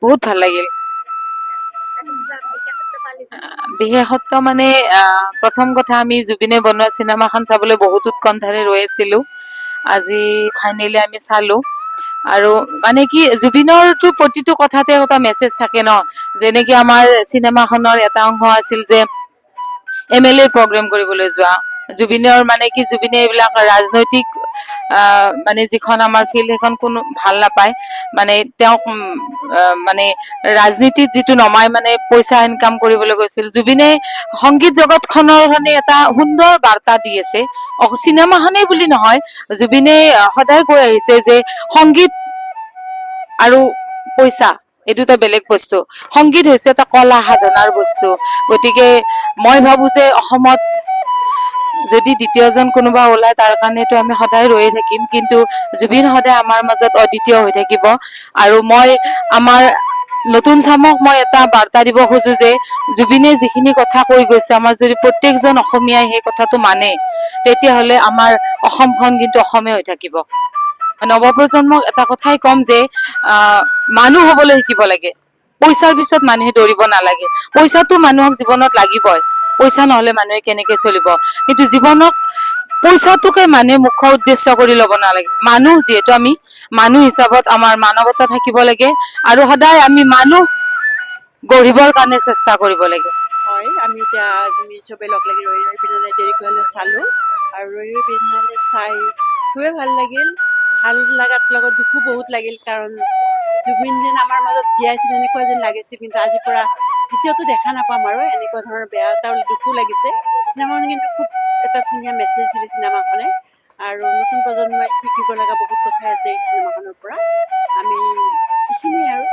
বহুত ভাল লাগিল। বিশেষত্ব মানে প্ৰথম কথা আমি জুবিনে বনোৱা চিনেমাখন চাবলৈ বহুত উৎকণ্ঠাৰে ৰৈ আছিলো। আজি ফাইনেলি আমি চালো। আৰু মানে কি জুবিনৰতো প্ৰতিটো কথাতে এটা মেছেজ থাকে ন। যেনেকে আমাৰ চিনেমাখনৰ এটা অংশ আছিল যে MLA প্ৰগ্ৰেম কৰিবলৈ যোৱা। জুবিনৰ মানে কি জুবিনে এইবিলাক ৰাজনৈতিক মানে যিখন আমাৰ ফিল্ড সেইখন কোনো ভাল নাপায়। মানে তেওঁক মানে ৰাজনীতিত যিটো নমাই মানে পইচা ইনকাম কৰিবলৈ গৈছিল। জুবিনে সংগীত জগত খনৰ মানে এটা সুন্দৰ বাৰ্তা দি আছে। চিনেমাখনে বুলি নহয়, জুবিনে সদায় কৈ আহিছে যে সংগীত আৰু পইচা এই দুটা বেলেগ বস্তু। সংগীত হৈছে এটা কলা সাধনাৰ বস্তু। গতিকে মই ভাবো যে অসমত যদি দ্বিতীয়জন কোনোবা ওলায় তাৰ কাৰণেতো আমি সদায় ৰৈয়ে থাকিম, কিন্তু জুবিন সদায় আমাৰ মাজত অদ্বিতীয় হৈ থাকিব। আৰু মই আমাৰ নতুন চামক মই এটা বাৰ্তা দিব খোজো যে জুবিনে যিখিনি কথা কৈ গৈছে, আমাৰ যদি প্ৰত্যেকজন অসমীয়াই সেই কথাটো মানে, তেতিয়াহলে আমাৰ অসমখন কিন্তু অসমে হৈ থাকিব। নৱপ্ৰজন্মক এটা কথাই ক'ম যে মানুহ হবলৈ শিকিব লাগে। পইচাৰ পিছত মানুহে দৌৰিব নালাগে। পইচাটো মানুহক জীৱনত লাগিবই। পইচা নহলে মানুহে কেনেকে চলিব। কিন্তু জীৱনক পইচাটোকে মানুহে মুখ্য উদ্দেশ্য কৰি ল'ব নালাগে। মানুহ যিহেতু আমি মানুহ হিচাপত আমাৰ মানৱতা থাকিব লাগে। আৰু সদায় আমি মানুহ গঢ়িবৰ কাৰণে চেষ্টা কৰিব লাগে। হয়, আমি এতিয়া আমি চবে লগ লাগি ৰৈ ৰৈ বিনালে দেৰিকৈ হ'লেও চালো। আৰু ৰৈ ৰৈ বিনালে চাই খুবেই ভাল লাগিল। ভাল লগাত লগত দুখো বহুত লাগিল, কাৰণ জুবিন যেন আমাৰ মাজত জীয়াইছিল এনেকুৱা যেন লাগিছিল। কিন্তু আজিৰ পৰা দ্বিতীয়টো দেখা নাপাম আৰু এনেকুৱা ধৰণৰ বেয়া এটা দুখো লাগিছে। চিনেমাখনে কিন্তু খুব এটা ধুনীয়া মেছেজ দিলে চিনেমাখনে। আৰু নতুন প্ৰজন্মই শিকিব লগা বহুত কথাই আছে এই চিনেমাখনৰ পৰা। আমি এইখিনিয়ে আৰু